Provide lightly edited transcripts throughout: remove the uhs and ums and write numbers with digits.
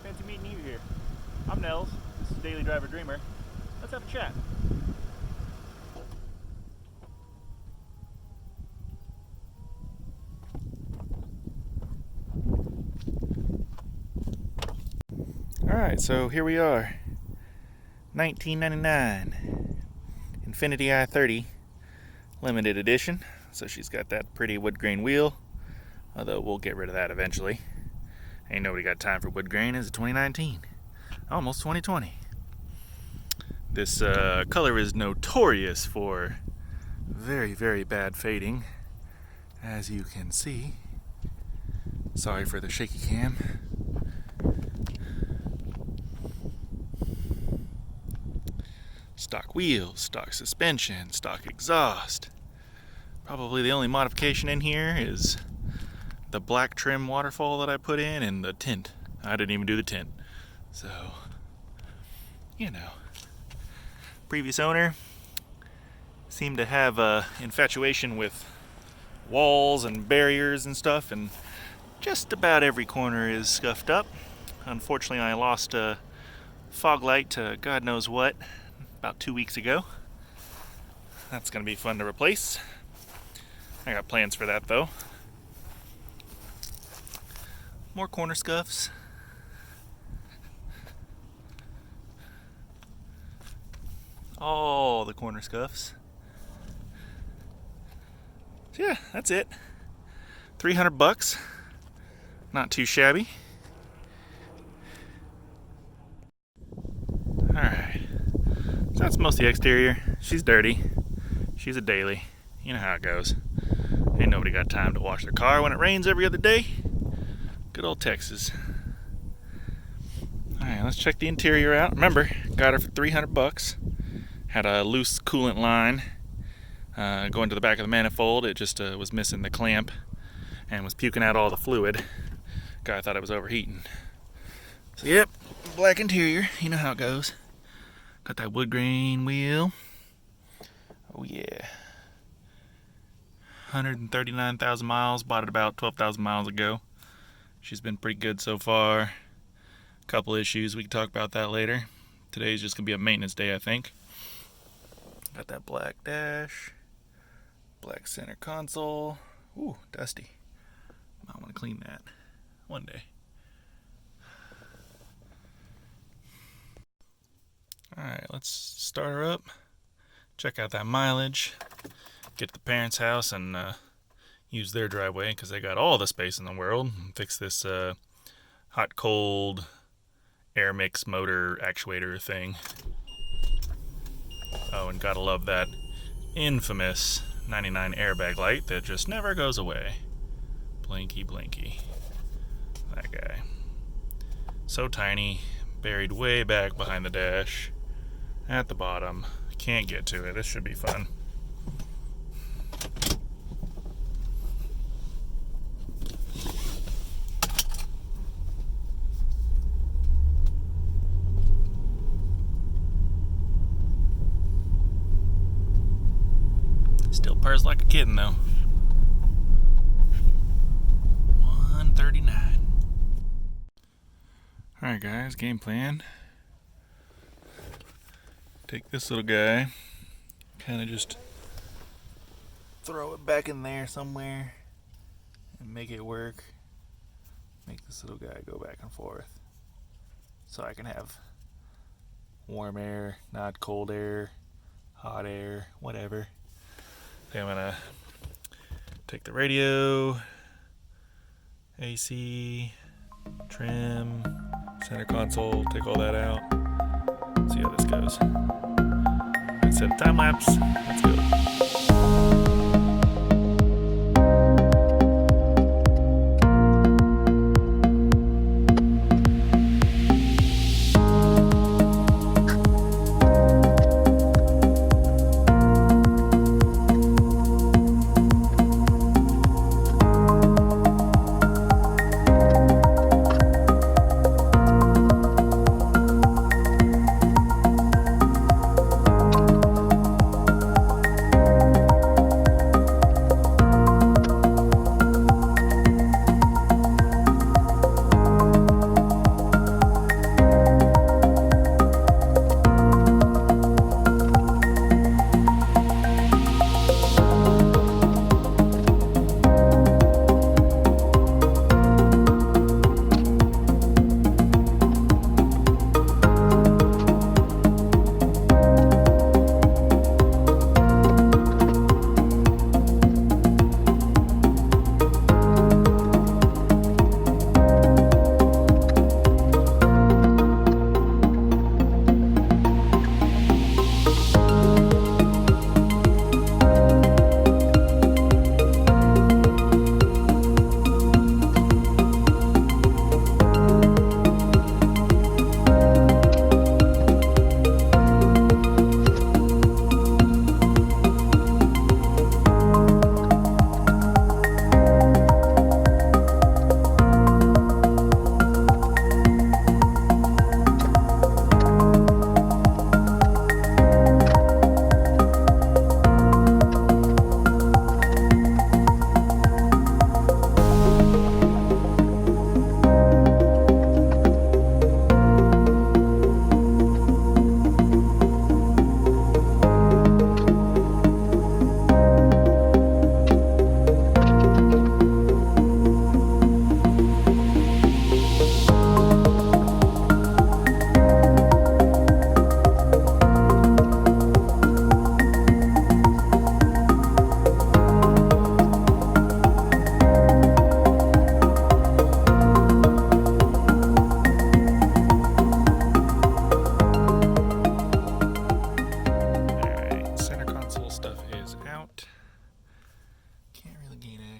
Fancy meeting you here. I'm Nels. This is Daily Driver Dreamer. Let's have a chat. Alright, so here we are. 1999 Infiniti i30 limited edition. So she's got that pretty wood grain wheel, although we'll get rid of that eventually. Ain't nobody got time for wood grain. It's 2019, almost 2020. This color is notorious for very, very bad fading, as you can see. Sorry for the shaky cam. Stock wheels, stock suspension, stock exhaust. Probably the only modification in here is the black trim waterfall that I put in and the tint. I didn't even do the tint. So, you know. Previous owner seemed to have an infatuation with walls and barriers and stuff, and just about every corner is scuffed up. Unfortunately, I lost a fog light to God knows what about 2 weeks ago. That's going to be fun to replace. I got plans for that though. More corner scuffs. All the corner scuffs. So yeah, that's it. $300. Not too shabby. Alright. So that's most of the exterior. She's dirty. She's a daily. You know how it goes. Ain't nobody got time to wash their car when it rains every other day. Good old Texas. Alright, let's check the interior out. Remember, got her for $300. Had a loose coolant line going to the back of the manifold. It just was missing the clamp and was puking out all the fluid. Guy thought it was overheating. So yep, black interior. You know how it goes. Got that wood grain wheel. Oh yeah. 139,000 miles. Bought it about 12,000 miles ago. She's been pretty good so far. Couple issues. We can talk about that later. Today's just going to be a maintenance day, I think. Got that black dash. Black center console. Ooh, dusty. Might want to clean that one day. Alright, let's start her up. Check out that mileage. Get to the parents' house and use their driveway because they got all the space in the world. Fix this hot-cold air mix motor actuator thing. Oh, and gotta love that infamous 99 airbag light that just never goes away. Blinky, blinky. That guy. So tiny, buried way back behind the dash. At the bottom. Can't get to it. This should be fun. Still purrs like a kitten though. 139. Alright guys, game plan. Take this little guy, kind of just throw it back in there somewhere and make it work. Make this little guy go back and forth so I can have warm air, not cold air, hot air, whatever. Then I'm gonna take the radio, AC, trim, center console, take all that out. See how this goes. Let's set a time lapse. Let's go.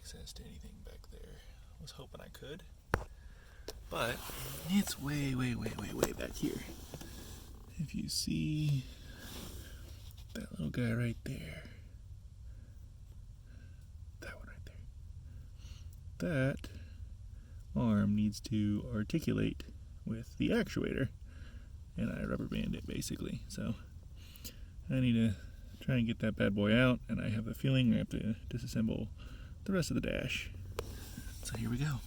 access to anything back there. I was hoping I could, but it's way back here. If you see that little guy right there, that one right there, that arm needs to articulate with the actuator, and I rubber band it basically. So I need to try and get that bad boy out, and I have a feeling I have to disassemble the rest of the dash. So here we go.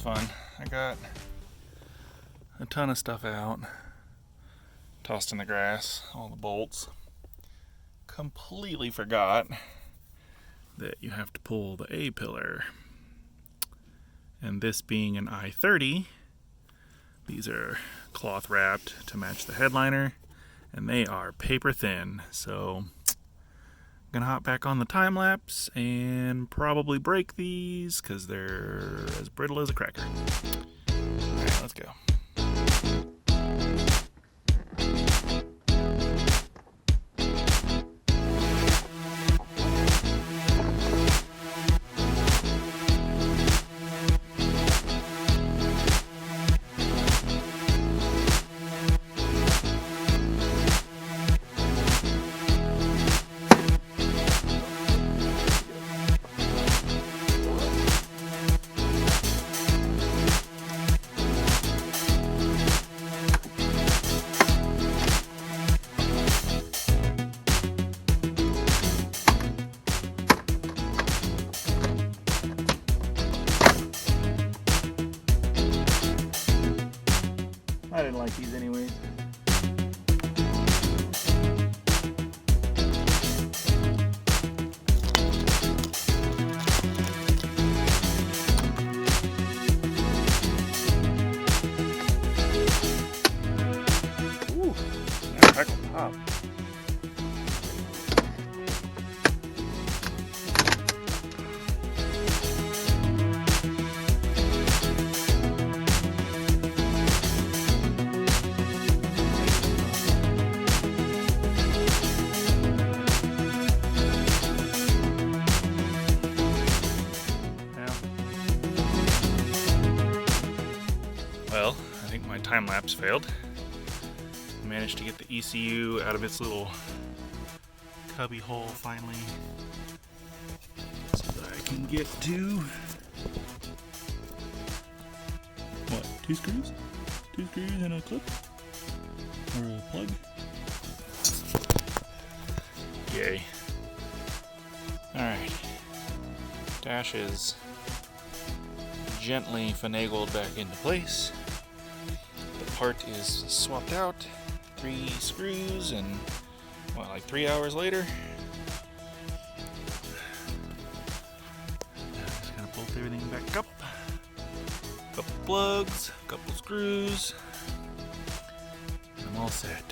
fun. I got a ton of stuff out, tossed in the grass, all the bolts. Completely forgot that you have to pull the A pillar. And this being an I-30, These are cloth wrapped to match the headliner, and they are paper thin. So I'm gonna hop back on the time lapse and probably break these because they're as brittle as a cracker. Alright, let's go. I didn't like these anyways. Ooh, that crackle pop. Well, I think my time lapse failed. I managed to get the ECU out of its little cubby hole finally, so that I can get to what? Two screws and a clip or a plug. Yay! All right, dash is gently finagled back into place. The part is swapped out, 3 screws, and what, like 3 hours later? Just gotta bolt everything back up. Couple plugs, couple screws, and I'm all set.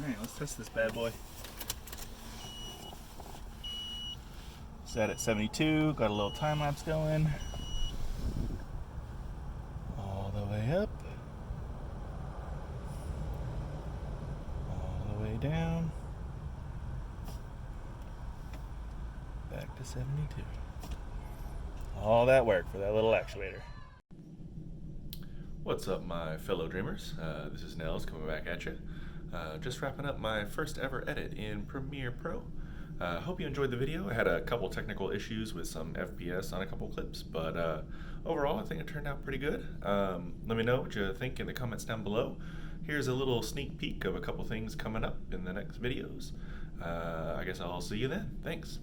Alright, let's test this bad boy. Set at 72, got a little time lapse going. All the way up. All the way down. Back to 72. All that work for that little actuator. What's up, my fellow dreamers? This is Nels coming back at you. Just wrapping up my first ever edit in Premiere Pro. Hope you enjoyed the video. I had a couple technical issues with some FPS on a couple clips, but overall I think it turned out pretty good. Let me know what you think in the comments down below. Here's a little sneak peek of a couple things coming up in the next videos. I guess I'll see you then. Thanks.